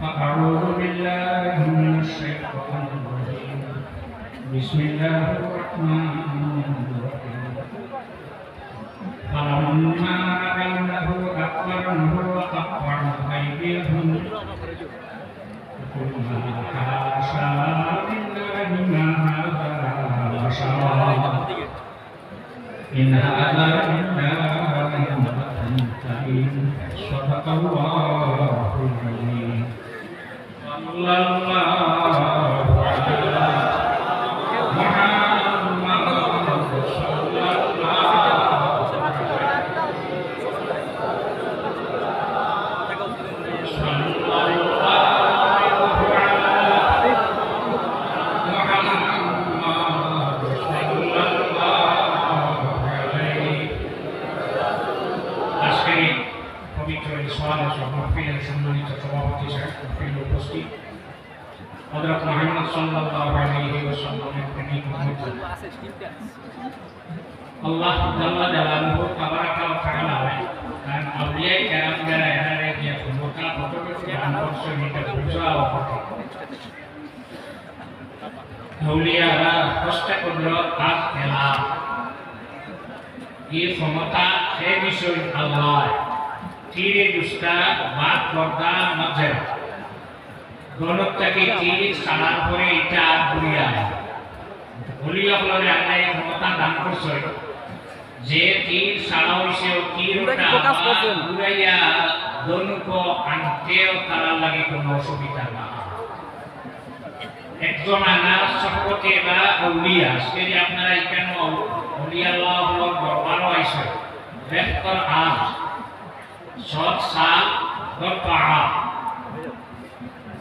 أعوذ بالله من الشيطان الرجيم بسم الله الرحمن الرحيم فلما رأينه أكبرنه وقطعن أيديهم قلنا حاشا لله ما هذا بشرا إن هذا إلا ملك كريم صدق الله العظيم صلى الله على محمد صلى Allah Jalla Jalaluhu Tabaraka wa Ta'ala dan aulia kiram gara-gara dia membuka foto-foto yang konsumsi berusaha foto. Aulia रा कष्ट कुदरत हाथ खेला ये क्षमता है विषय अल्लाह तीरे दुष्टा बात करता मजे गणता की चीज सालार परे इटा बुरिया है बुरिया बोले अल्लाह ये क्षमता दान कर सोए जे तीर सालाव से तीर उठा बुराया दोनों को अंते और ताला लगे को नौशोबिता ना एक जो माना सबको बा औलिया इसके लिए अपना इकन औलिया अल्लाह लोग दरबारों ऐसे बेहतर आज शौक साल दरबार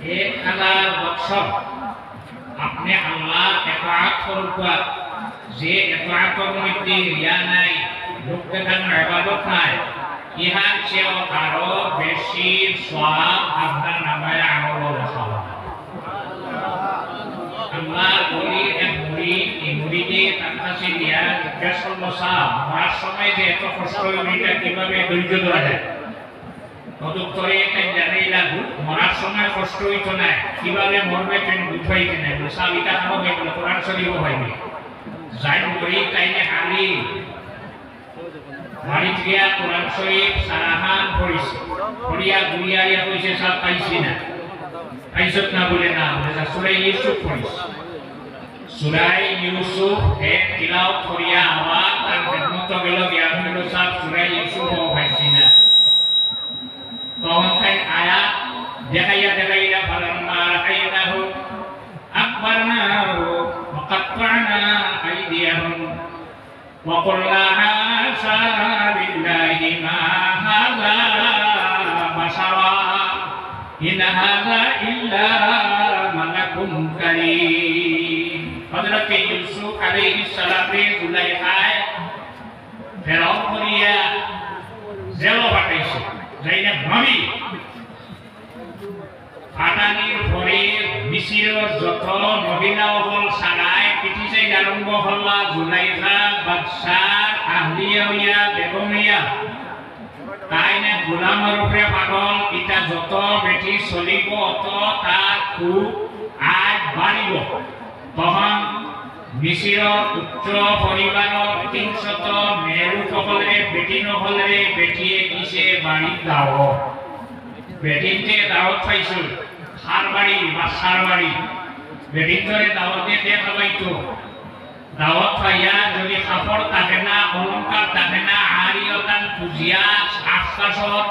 1000 बच्चों अपने अल्लाह इताअत करुआ जे इताअत करने रिया नहीं लोग के इबादत नहीं यहाँ से आरो बेशी स्वाब अपना नमाया आमल रखा Allah beri murid tanpa dia kesal masa sampai dia itu khusus mereka kibabe dulu ada. Produktor yang jadi lagu maras sampai khusus itu naik kibabe morbe pen bukai itu naik. Masa kita mau ke Quran suri bukai ni. Zain beri kayaknya hari hari dia Quran suri sarahan polis. Dia guria yang polis sampai sini. Aizat na boleh na, boleh Surah Yusuf polis. Surah Yusuf tilaut Korea awal dan bermutu belok yang menulisap Surah Yusuf bahasina. Bahkan ayat jahaya falamma ra'aynahu akbarnahu wa qatta'na aydiyahum wa qulna hasha lillahi ma hadha basara in hadha illa malakun karim. Hadrat Yusuf alaihi salam Zulaikha Firaun Korea jelo pateise Zainab Mami Fatanir pore Misir joto Mobina hol sanai pitise garumbo holla Zulaikha Badsar Ahliya Begomia Taine gulamar upre pagol ita joto beti solibo oto tar ku aj baribo তখন মিশিৰৰ উচ্চ পৰিবাৰৰ 300 মেৰু সকলে বেটি নহলে বেটিয়ে দিছে বাড়িত দাও বেটিতে দাওত পাইছিল খাৰবাড়ি বা সাৰবাড়ি বেটিতৰে দাওতে দেখা পাইতো দাওত পাইয়া যদি খাপৰ থাকে না অলংকাৰ থাকে না আৰিয়তান পুজিয়া আকাশত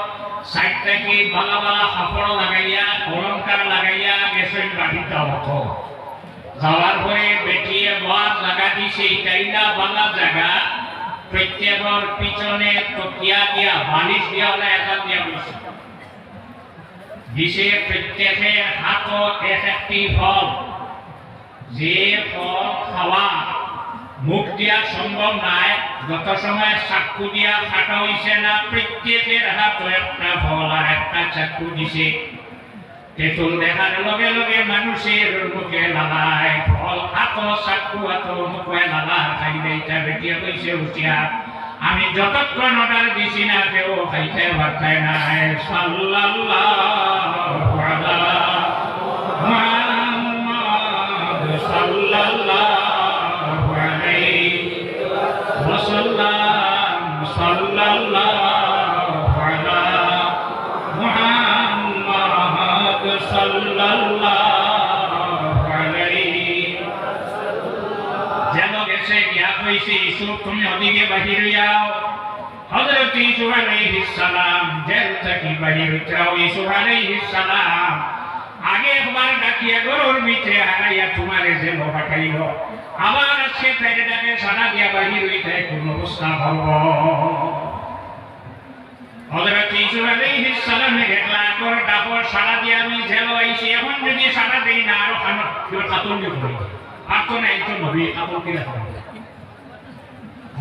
সাইড থেকে বালা বালা খাপৰ লাগাইয়া অলংকাৰ লাগাইয়া গেছৰ বাড়িত দাওত যাওয়ার পরে বেটিয়ে বাদ লাগা দিছে ইটাইনা বাংলা জায়গা প্রত্যেকর পিছনে তকিয়া দিয়া বালিশ দিয়া হলে একটা দিয়া বসে দিছে প্রত্যেকের হাতত একটি ফল যে ফল খাওয়া মুখ দিয়া সম্ভব নাই যত সময় চাকু দিয়া কাটা হইছে না প্রত্যেকের হাতে একটা ফল আর একটা চাকু দিছে তেঁতুল দেখার লগে লগে মানুষের মুখে লালায়, ফল আত চাকু আত মুখে লালা খাইলে ইটা বেটিয়া কইছে উঠিয়া, আমি যতক্ষণ অর্ডার দিছি না কেউ খাইতে পারতাই নাই। সাল্লাল্লাহু আলা মুহাম্মাদ সাল্লাল্লাহু আলাইহি ওয়াসাল্লাম, সাল্লাল্লাহু আলা মুহাম্মাদ সাল্লাল্লাহু আলাইহি। যেন গেছে গিয়া কইছে ইসুফ তুমি ওদিকে বাহির হইয়াও। হযরত ইসুফ আলাইহিস সালাম জেল থেকে বাহির হইতাও। ইসুফ আলাইহিস সালাম আগে একবার ডাকিয়া গরুর ভিতরে হারাইয়া তোমারে জেল পাঠাইল, আবার আজকে তাইরে ডাকে সারা দিয়া বাহির হইতে কোন অবস্থা হব। হযরত ইসুফ আলাইহিস সালামে দেখলা গর ডাকর সারা দিয়া আমি জেল আইছি, এখন যদি সারা দেই না আরো খাতুন দিব আর তো নাই তো নবী কাপড় কিনা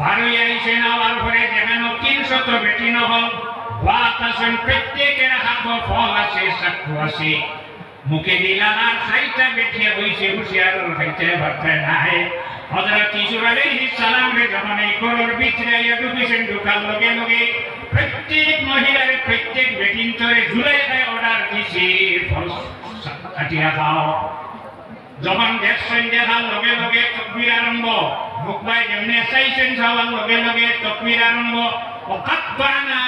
ভারই আইছে না। আর ঘরে যেখানে 300 বেটি নহল ওয়াতাসন প্রত্যেকের হাত ফল আছে সাক্ষ্য আছে। মুখে দিলাম আর খাইটা বেটিয়া বইছে হুশিয়ার খাইতে পারতে নাই। হযরত ইসুফ আলাইহিস সালাম রে যখন এই গরুর ভিতরে ঢুকিছেন, ঢুকার লগে লগে প্রত্যেক মহিলার প্রত্যেক বেটিন তরে ঝুলাই খায় অর্ডার দিছি ফল কাটিয়া খাও। যখন দেখছেন দেখার লগে লগে তকবীর আরম্ভ, মুখবাই যেমনি চাইছেন যাওয়ার লগে লগে তকবীর আরম্ভ। ওকাত্তানা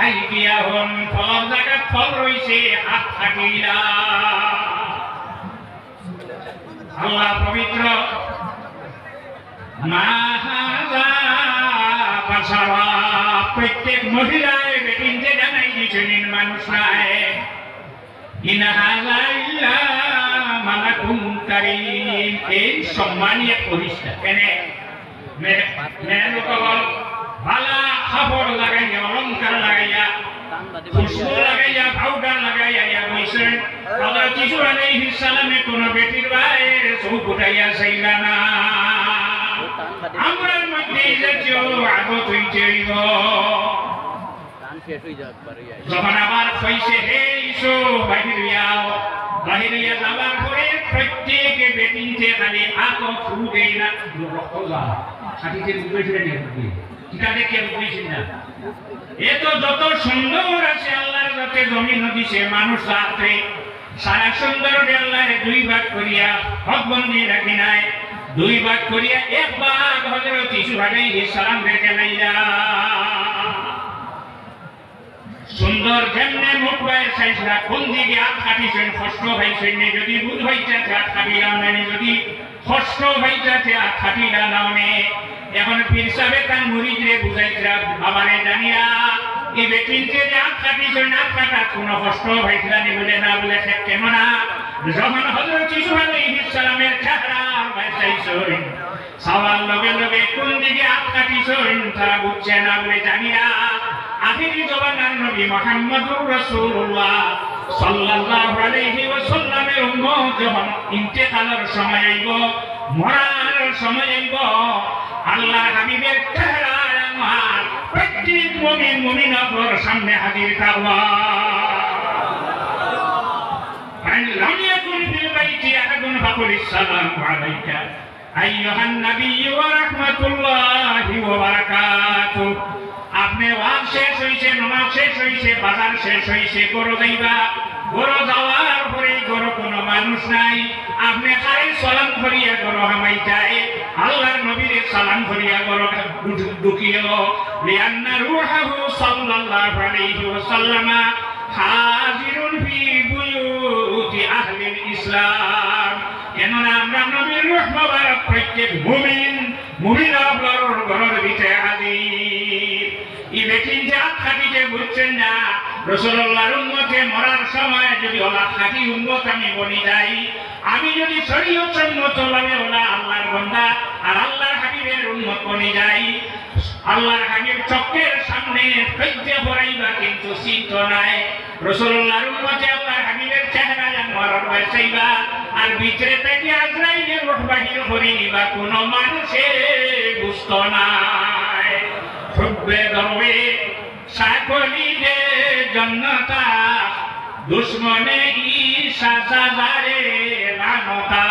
আইদিয়াহুম, ফল জায়গা ফল রইছে হাত কাটিলা। আল্লাহ পবিত্র মাহাজা বাসারা প্রত্যেক মহিলায় বেটিনকে জানাই দিয়েছেন মানুষ নাই ইনহাজা ইল্লা মালাকুম কারীম। এই সম্মানীয় পরিষ্কার কেনে মেনুকবল ভালা খাবার লাগাইয়া অলঙ্কার লাগাইয়া খুশবু লাগাইয়া পাউডার লাগাইয়া বইছেন। হযরত ইসুফ আলাইহিস সালামে কোন বেটির বাইরে চোখ উঠাইয়া চাইলা না। আমরার মধ্যে জাতীয় আগত হইতে হইব। যখন আবার কইছে হে ইসুফ বাহির হইয়াও, বাহির হইয়া যাবার পরে প্রত্যেকে বেটিনতে খালি আত ফু দেই না রক্ত যায় সাথীতে উঠেছিলেন টিকা দেখে উঠেছেন না। এ তো যত সুন্দর আছে আল্লাহর যতে জমিন দিছে মানুষ রাত্রে সারা সুন্দর আল্লাহরে 2 ভাগ করিয়া হকবন্দি রাখি নাই। 2 ভাগ করিয়া 1 ভাগ হযরত ইসুফ আলাইহিস সালাম রেখে লাইলা। সুন্দর যেমনে মুখ বাইরে চাইছিলা কোন দিকে হাত কাটিছেন কষ্ট হয়েছেন, যদি বুধ হইতে হাত কাটিলাম না, যদি কষ্ট হইতে হাত কাটিলা নামে। এখন পীর সাহেব তার মুরিদরে বুঝাইছিলা বাবারে জানিয়া এই বেটিনকে যে হাত কাটিছেন হাত কাটা কোনো কষ্ট হয়েছিল নি বলে না বলে সে কেমন না। যখন হযরত ইসুফ আলাইহিস সালামের চেহারা বাইসাইছেন সবার লগে লগে কোন দিকে হাত কাটিছেন তারা বুঝছে না বলে জানিয়া আখিরি জবানার নবী মুহাম্মদুর রাসূলুল্লাহ সাল্লাল্লাহু আলাইহি ওয়াসাল্লামের উম্মত যখন ইন্তেকালের সময় আইব, মরার সময় আইব, আল্লাহর হাবিবের চেহারা আমার প্রত্যেক মুমিন মুমিনাতের সামনে হাজির থাকবে। ফাইলাম ইয়াকুন ফিল বাইতি আহাদুন ফাকুল আসসালামু আলাইকা আইয়ুহান নাবিয়্যু ওয়া রাহমাতুল্লাহি ওয়া বারাকাতুহু। আপনি ওয়াজ শেষ হইছে, নামাজ শেষ হইছে, বাজার শেষ হইছে, গরু যাইবা, গরু যাওয়ার পরে গরু কোনো মানুষ নাই, আপনি খালি সালাম করিয়া গরু হামাইতাই আল্লাহর নবীর সালাম করিয়া গরু ঢুকিও। লিআন্না রূহাহু সাল্লাল্লাহু আলাইহি ওয়াসাল্লাম হাজিরুন ফি বুয়ুতি আহলিল ইসলাম। কেননা আমরা নবীর রূহ মুবারক প্রত্যেক মুমিন মুমিনার ঘরের ভিতরে হাজির। এই বেটিন যে হাত খাটিতে বুঝছেন না, রাসূলুল্লাহর উম্মতে মরার সময় যদি ওলা খাঁটি উম্মত আমি বনি যাই, আমি যদি শরীয়ত সম্মতভাবে ওলা আল্লাহর বান্দা আর আল্লাহর হাবিবের উম্মত বনি যাই, আল্লাহর হাবিব চোখের সামনে ফেলতে পড়াইবা কিন্তু চিন্ত নাই। রাসূলুল্লাহর উম্মতে আল্লাহর হাবিবের চেহারা মরার বাঁচাইবা আর ভিতরে থেকে আজরাইলের রূহ বাহির করে নিবা, কোন মানুষে বুঝতো নাই। হুব্বে দরবে সাকলি দে জন্নতা দুশ্মনে ই সাজারে লানতা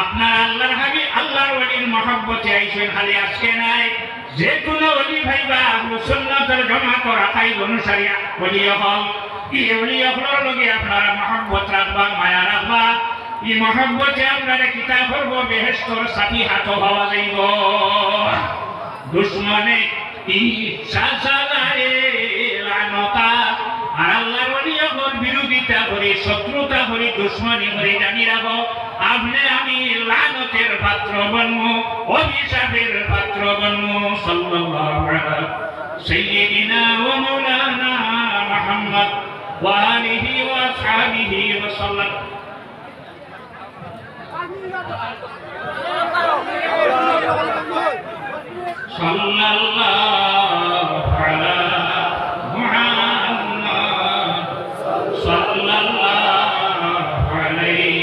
আপনার আল্লাহর হাবিব আল্লাহর ওলির মহব্বতে আইছেন খালি আজকে নাই যে কোনো ওলি ভাইবা আহলে সুন্নাতের জামাত রাখাই অনুসারী ওলি হল এই ওলি হলর লগে আপনারা মহব্বত রাখবা মায়া রাখবা এই মহব্বতে আপনারা কিতাব করব বেহেশতর সাথী হাত হওয়া যাইব দুশ্মনে ই সাজারে লানতা আর আল্লাহর ওলি হল বিরোধিতা করে শত্রুতা করে দুশ্মনী করে জানি রাখো আপনি আমি লানতের পাত্র বনবো অভিশাপের পাত্র বনবো সাল্লাল্লাহু আলা সাইয়্যিদিনা ওয়া মাওলানা মুহাম্মদ ওয়া আলিহি ওয়া আসহাবিহি ওয়া সাল্লাম সাল্লাল্লাহু আলা মুহাম্মদ সাল্লাল্লাহু আলাইহি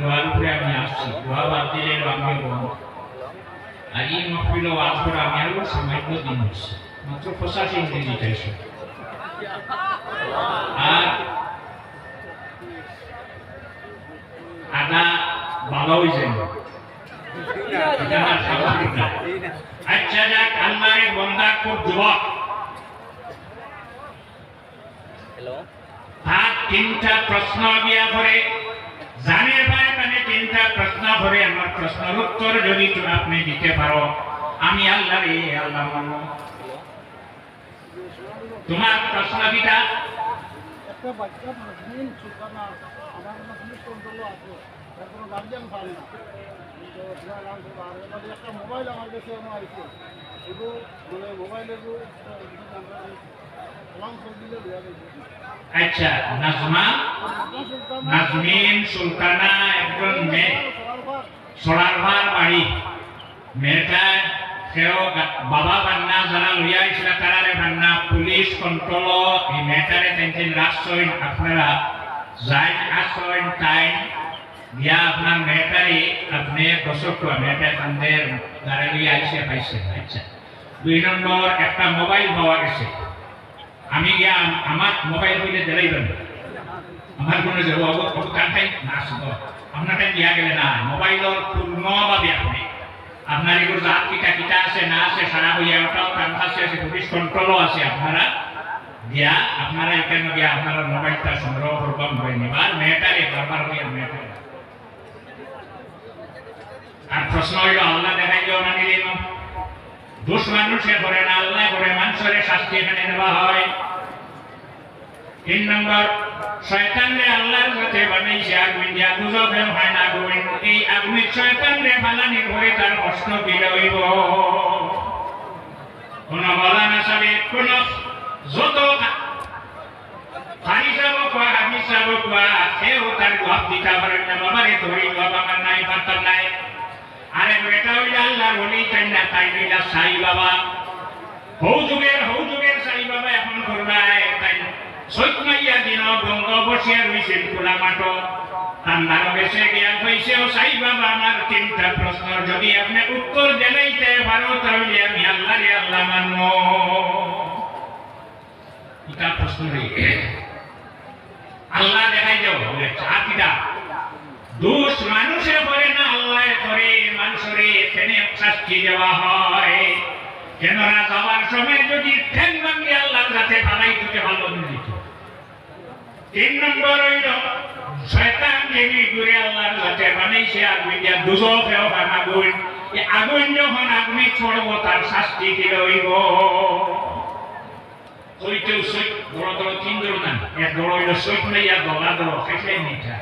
দোয়ার উপরে আমি আসছি দোয়া বাদ দিলে আমি আর এই মহফিল ওয়াজ করে আমি আরো সামান্য দিন হচ্ছে মাত্র 85 ইংরেজি চাইছে আর আদা ভালো হয়েছে আচ্ছা যাক আল্লাহর বান্দা খুব যুবক আর তিনটা প্রশ্ন দিয়া করে জানে ভাই মানে তিনটা প্রশ্ন করে আমার প্রশ্নের উত্তর যদি তুমি আপনি দিতে পারো আমি আল্লাহ রে আল্লাহ মানো তোমার প্রশ্ন কিটা একটা বাচ্চা মুসলিম সুলতানা আমার মুসলিম কন্ট্রোল আছে কোনো গার্জিয়ান পারে না একটা মোবাইল আমার কাছে আইছে শুধু মানে মোবাইলের আচ্ছা নাজমা নাজমিন সুলতানা একজন মেয়ে সরারভার বাড়ি মেয়েটা সেও বাবা বান্না যারা লইয়া আইছিল তারারে বান্না পুলিশ কন্ট্রোল এই মেয়েটারে তেনতেন রাষ্ট্রইন আপনারা যাই আশ্রয়ন টাইম দিয়া আপনার মেয়েটারে আপনি দর্শক মেয়েটা তাদের যারা লইয়া আইসে পাইছে আচ্ছা 2 নম্বর একটা মোবাইল পাওয়া গেছে আমি গিয়া আমার মোবাইল হইলে দিলাইবেন আমার কোনো যে কানটাই না আসব আপনার টাইম দিয়া গেলে না মোবাইলের পূর্ণভাবে আপনি আপনার এগুলো জাত কিটা কিটা আছে না আছে সারা হইয়া ওটাও কানফাসে আছে পুলিশ কন্ট্রোলও আছে আপনারা দিয়া আপনারা এখানে গিয়া আপনারা মোবাইলটা সংগ্রহ করবেন হয়ে নেবার মেয়েটারে বারবার হইয়া মেয়েটারে আর প্রশ্ন হইল আল্লাহ দেখাই যাও না নিলে দোষ মানুষে করে না আল্লাহ করে মানুষের শাস্তি এখানে নেওয়া হয় 3 নম্বর শয়তানরে আল্লাহর সাথে বানাইছে আগুন দিয়া দুজকে হয় না আগুন এই আগুনের শয়তানরে বানানি করে তার কষ্ট দিলে হইব কোন মৌলানা সাহেব কোন যত হারি যাব কোয়া হামি যাব কোয়া কেউ তার জবাব দিতে পারেন না বাবারে ধরি বাবা আমার নাই পারতাম নাই আরে বেটা ওই আল্লাহর ওলি কান্না তাই নিলা সাই বাবা হৌ যুগের সাই বাবা এখন করবায় তাই সৈকমাইয়া দিন গঙ্গ বসিয়া রইছেন খোলা মাঠ তান্দার বেশে জ্ঞান হয়েছেও সাই বাবা আমার 3টা প্রশ্ন যদি আপনি উত্তর দিলাইতে পারো তাহলে আমি আল্লাহ রে আল্লাহ মানব এটা প্রশ্ন রে আল্লাহ দেখাই যাও চাকিটা দোষ মানুষে করে না আল্লাহ করে মানুষরে কেন শাস্তি দেওয়া হয় কেননা যাওয়ার সময় যদি ঠ্যাং ভাঙ্গি আল্লাহর কাছে ভালাই দিতে ভালো দিত 3 নম্বর হইল শয়তান যেমনি ঘুরে আল্লাহর কাছে বানাইছে আগুন দিয়া দুজকেও আগুন এই আগুন যখন আগুনে ছড়বো তার শাস্তি দিলে হইব ওইটাও সৈক দৌড় 3 দৌড় না এক দৌড় হইল সৈক লইয়া দলা দৌড় খাইছে নিটা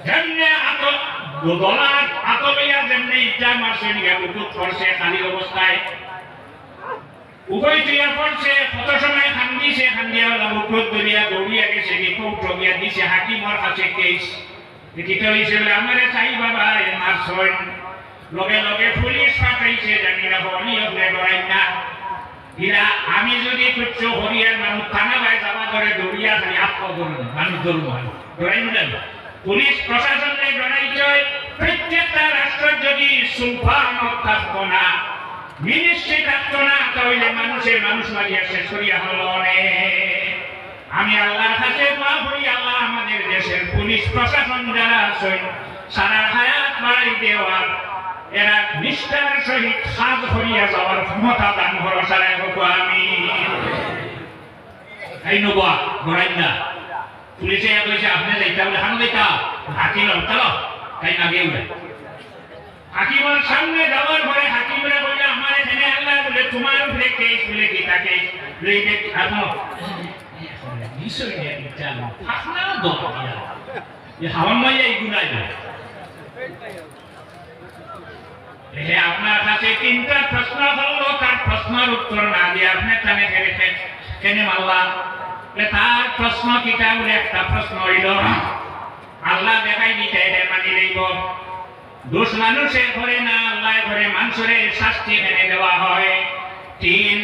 যেমনে দলা আতলইয়া যেমনি ইটা মারছে নিয়ে বুকুত করছে খালি অবস্থায় উভয় দিয়া পড়ছে কত সময় খান্দিয়া বুকুত ধরিয়া দৌড়িয়া গেছে রিপোর্ট গিয়া দিছে হাকিমর কাছে কেস এটা হিসেবে আমারে চাই বাবা মারছই লগে লগে পুলিশ পাঠাইছে জানি না বলি হবে লড়াই না ইরা আমি যদি কুচ্ছ হরিয়ার মানুষ থানা গায়ে যাওয়া ধরে দৌড়িয়া খালি আত্মা ধরুন মানুষ ধরুন ধরাই নিলেন পুলিশ প্রশাসনে জনাইছে প্রত্যেকটা রাষ্ট্র যদি সুলফান থাকতো না মিনিস্ট্রি থাকতো না তাহলে মানুষ মারিয়া শেষ করিয়া হল আমি আল্লাহর কাছে দোয়া করি আল্লাহ আমাদের দেশের পুলিশ প্রশাসন যারা আছেন সারা হায়াত বাড়াই দেওয়ার এরা নিষ্ঠার সহিত কাজ করিয়া যাওয়ার ক্ষমতা দান ভরসা রাখবো আমি এই নবা গড়াই না পুলিশে কইছে আপনি যাইতা বলে হানো যাইতা হাকিম চলো তাই না গিয়ে উঠে হাকিমের সামনে যাওয়ার পরে হাকিমরা বলে আমার এখানে আল্লাহ বলে তোমার উপরে কেস বলে কি তাকে লইবে খাবো বিষয় নিয়ে চালু ফাসনা দোয়া ये হাওয়ান মাইয়া ইগুলাই না আপনার কাছে তিনটা প্রশ্ন হলো তার প্রশ্নের উত্তর না দিয়ে আপনি তানে ফেরেছেন কেন আল্লাহ তার প্রশ্ন কিটা বলে একটা প্রশ্ন হইল আল্লাহ দেখাই দিতে মানি লইব দোষ মানুষের ঘরে না আল্লাহ ঘরে মানুষের শাস্তি এনে দেওয়া হয় তিন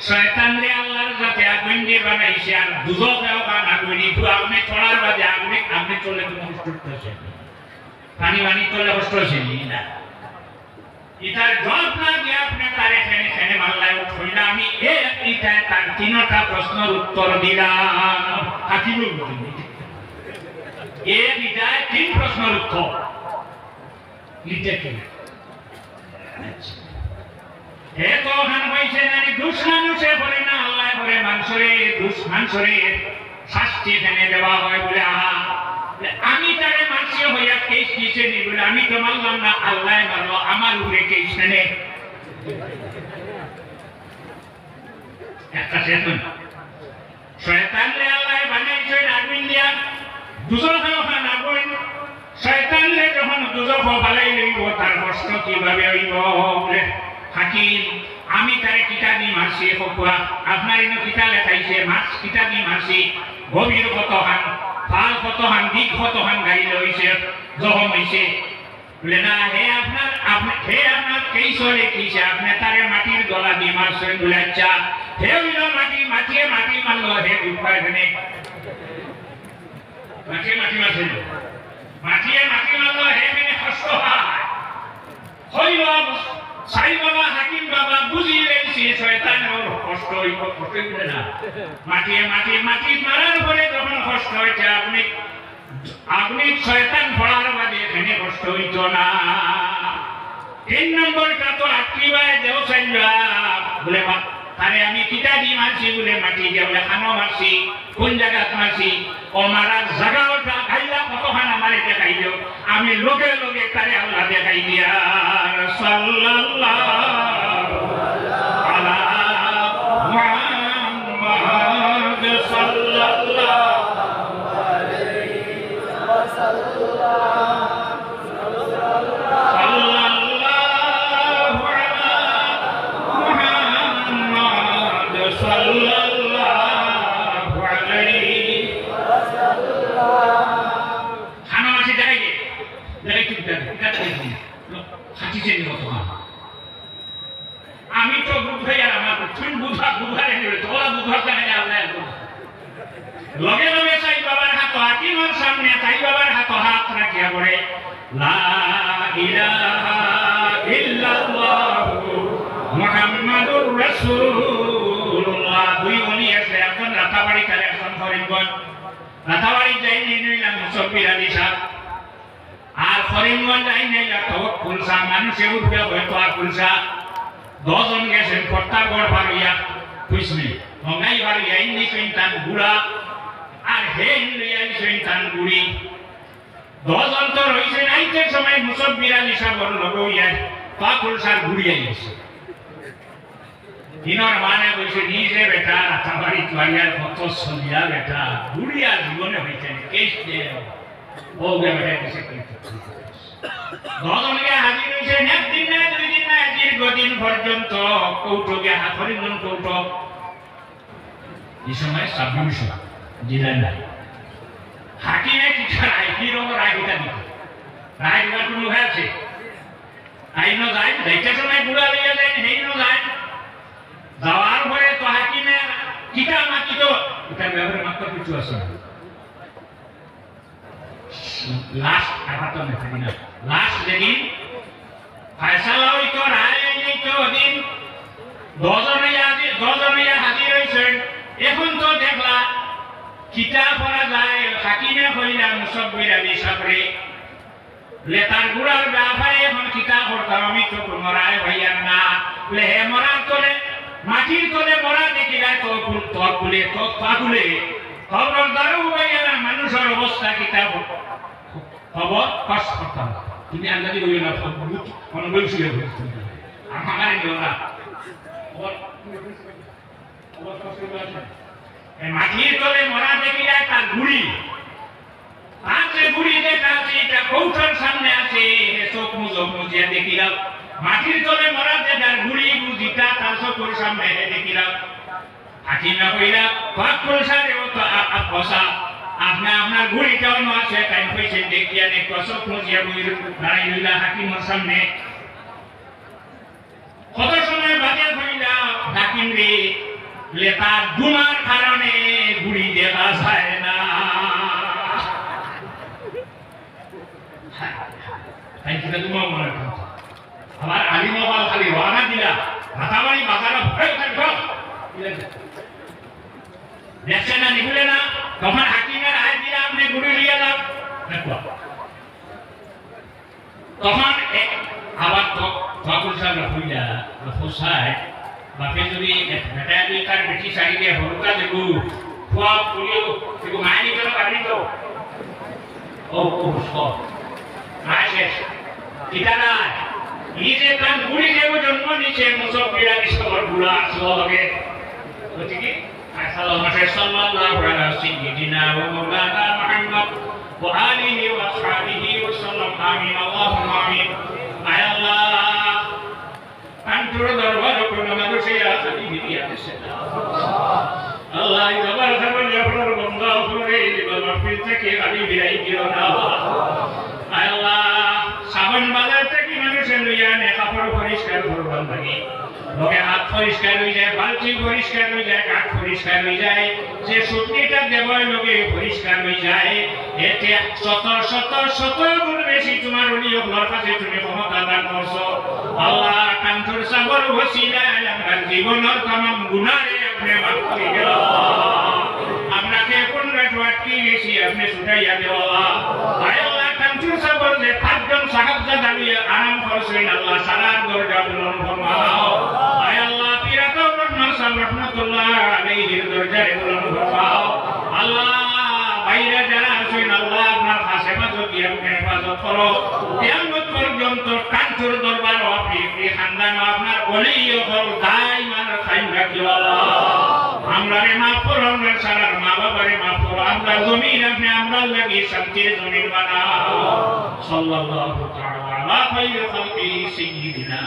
শয়তানরে আল্লাহর যাতে আগুন দিয়ে বানাইছে আর দুজকেও কান আগুন একটু আপনি চড়ার বাদে আপনি চলে তুমি কষ্ট হচ্ছে পানি চলে কষ্ট হচ্ছে না এটার জবাব না দিয়ে আপনি তার এখানে মাল্লায় উঠইলা আমি এইটা তার তিনটা প্রশ্নের উত্তর দিলাম হাকিমুল এইটা তিন প্রশ্নের উত্তর লিখে কি হে তো হান হইছে না দুশ্মনুষে বলে না আল্লাহ বলে মানুষের শাস্তি এনে দেওয়া হয় বলে আমি তারে মানসি হইয়া কেস দিয়েছে নি বলে আমি তো মানলাম না আল্লাহ মারলো আমার উপরে কেস এনে একটা চেতন শয়তানরে আল্লাহ বানাইছেন আগুন দিয়া দুজকেও খান আগুন শয়তানরে যখন দুজক ভালাই লইব তার কষ্ট কিভাবে হইব বলে হাকিম আমি তারে কিতা দি মারছি কপুয়া আপনার এনে কিতা লেখাইছে মাছ কিতা দি মারছি গভীর কত হান ফাল কত হান দিক কত হান গাড়ি লইছে জখম হইছে বলে না হে আপনার কেইসরে কিছে আপনি তারে মাটির গলা দি মারছেন বলে আচ্ছা হে হইল মাটি মারলো হে উপায় এখানে মাটি মারছেন মাটি মারলো হে মেনে কষ্ট হইল সাই বাবা হাকিম বাবা বুঝিয়ে রেখেছি শয়তানের কষ্ট হইব কষ্ট হইবে না মাটি মারার পরে যখন কষ্ট হইছে আপনি শয়তান পড়ার বাদে এখানে কষ্ট হইত না তিন নম্বরটা তো আত্মীয় দেও চাইলা বলে তারে আমি কিতা দি মারছি বলে মাটি দিয়ে বলে খানো মারছি কোন জায়গাত মারছি ও মারার জায়গাটা খাইলা কতখান আমারে দেখাই দিও আমি লোকে তারে আল্লাহ দেখাই দিয়া সাল্লাল্লাহু আলা মুহাম্মদ সাল্লাল্লাহু আলাইহি ওয়াসাল্লাম আমি তো বুঝাই আর আমার তুমি বুঝারে নেবে তোরা বুঝার জানে আল্লাহ লগে লগে সাই বাবার হাত হাকিমের সামনে সাই বাবার হাত রাখিয়া পড়ে লা ইলাহা ইল্লাল্লাহ মুহাম্মাদুর রাসূলুল্লাহ দুই উনি আছে এখন রাতাবাড়ি কালে এখন করিমগঞ্জ রাতাবাড়ি যাই নিলাম মুসফির আলী সাহেব আর করিমগঞ্জ যাই নিলাম তওয়াক্কুল শাহ মানুষে উঠবে হয়তো আর কুলসা 10 জন গেছেন প্রত্যাগড় বাড়িয়া বুঝলি মঙ্গাই বাড়িয়া ইন্দি সন্তান বুড়া আর হে ইন্দি সন্তান বুড়ি 10 জন তো রইছে নাইতে সময় মুসফির আলী সাহেবের লগইয়া পাকুল শাহ ঘুরিয়ে গেছে ইনর মানে কইছে নিজে বেটা রাতাবাড়ি তোয়াইয়ার কত সলিয়া বেটা বুড়িয়া জীবনে হইছে কেস দে ও বেটা কিছু কইতে গদনকে হাজির হইছে একদিন না দুই দিন না দীর্ঘদিন পর্যন্ত কৌটকে হাফরিজন কৌটক এই সময় সাবমিশন দিলেন না হাকিমে কি রায় কি রকম রায় দিতে রায় দিবার কোনো উপায় আছে আইন যায় যাইতে সময় বুড়া লইয়া যায় সেই যায় যাওয়ার পরে তো হাকিমে কিটা মাতি তো এটা ব্যবহার মাত্র কিছু আছে লাস্ট আপাতত নেই না লাস্ট যেদিন ফয়সালা হইতো রায় হইতো দিন দশজনে হাজির হয়েছেন। এখন তো দেখলা কিতা করা যায়, হাকিমে কইলা মুসব্বির আলী সাবরে লেতার গুড়ার ব্যাপারে এখন কিতা করতাম, আমি তো মরায় ভাইয়ার না বলে হে মরার তলে মাটির তলে মরা দেখিলা তলে পাগুলে খবর দারু ভাইয়া মানুষের অবস্থা কিতা খবর পাস করতাম। তুমি আন্দাজি করি না অনুভব ছিল আমার না মাটির তলে মরা দেখিলা তার গুড়ি আছে, গুড়ি যেটা আছে এটা কৌঠার সামনে আছে, চোখ মুজিয়া দেখিলাম মাটির তলে মরা যেটার গুড়ি বুঝিটা তার চোখের সামনে দেখিলাম। হাকিমা কইলা পাক পয়সারে ও তো আপসা আপনার গুড়িটা অন্য আছে টাইম পয়সা দেখিয়া নে চোখ মুজিয়া দাঁড়াই রইলা হাকিমের সামনে। কত সময় বাজার কইলা হাকিম রে লেতার দুমার কারণে গুড়ি দেখা যায় না। আবার আলী মোবাইল খালি রওনা দিলা মাথাবাড়ি বাজারে দেখছে না নিগুলে না, তখন হাকিমের আয় দিলা আপনি গুড়ি লিয়ে যান। তখন আবার তখন সাহেব হইলা হোসায় বাপে যদি বেটা দিয়ে তার বেটি চাইলে হরকা দেবো খোয়া পুলিও দেখো মাইনি করে পারি তো ও সব শেষ এটা না নিজে তার বুড়ি দেব জন্ম নিচে মুসফিরা বিশ্বর বুড়া আসলে ঠিক সাল্লাল্লাহু আলা সাইয়্যিদিনা ওয়া মাওলানা মুহাম্মদ ওয়া আলিহি ওয়া সাহবিহি ওয়া সাল্লাম। আমিন আল্লাহুম্মা আমিন। আয় আল্লাহ আন্তর দরবার কোন মানুষে আছে বিবিয়া আছে আল্লাহ জবার জবার আপনার বন্ধা করে বাবা ফির থেকে আমি বিরাই দিও না। আয় আল্লাহ সাবান বাজার থেকে মানুষের লইয়া নে কাপড় পরিষ্কার করবার লাগে, লোকে হাত পরিষ্কার হয়ে যায়, বালতি পরিষ্কার হয়ে যায়, কাঠ পরিষ্কার হয়ে যায়, যে সুতলিটা দেবয় লোকে পরিষ্কার হয়ে যায়। এতে শত শত শত গুণ বেশি তোমার ওলিয়র কাছে তুমি ক্ষমতা দান করছো। আল্লাহ কান্তর সাগর ওসিলায় আমার জীবনের तमाम গুনাহে আপনি মাফ করে দাও। আপনাকে কোন রাজওয়াটকি গেছি আপনি ছুটাইয়া দাও। আয় আল্লাহ কান্তর সাগর যে পাঁচজন সাহাবজাদা নিয়ে আরাম করছেন আল্লাহ সালার দরজা বুলন্দ ফরমাও। আয় আল্লাহ পিরাতুর রহমান সাহেব রাহমাতুল্লাহ আলাইহির দরজা বুলন্দ ফরমাও। আল্লাহ বাইরে যারা আছেন আল্লাহ আপনার কাছে মাঝে আপনি হেফাজত করো। কিয়ামত পর্যন্ত কান্তর দরবার আপনি এই খানদান আপনার ওলিয় হল দাইমান কায়েম রাখিও আল্লাহ। আমরারে মাফ করো, আমরা সারার মা বাবারে মাফ করো, আমরা জমিন আপনি আমরা লাগি শান্তির জমিন বানাও। সাল্লাল্লাহু তাআলা আলা খায়রি খালকি সাইয়্যিদিনা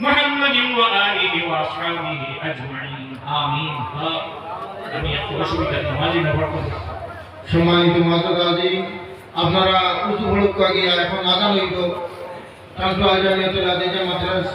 মুহাম্মাদিন ওয়া আলিহি ওয়া আসহাবিহি আজমাইন। আমিন। আমি অসুবিধা নামাজি নবর করব। সম্মানিত মাতাজি, আপনারা উঁচু হলুক কাগিয়া এখন আজান হইত ট্রান্সফার জানিয়ে চলে যে মাদ্রাস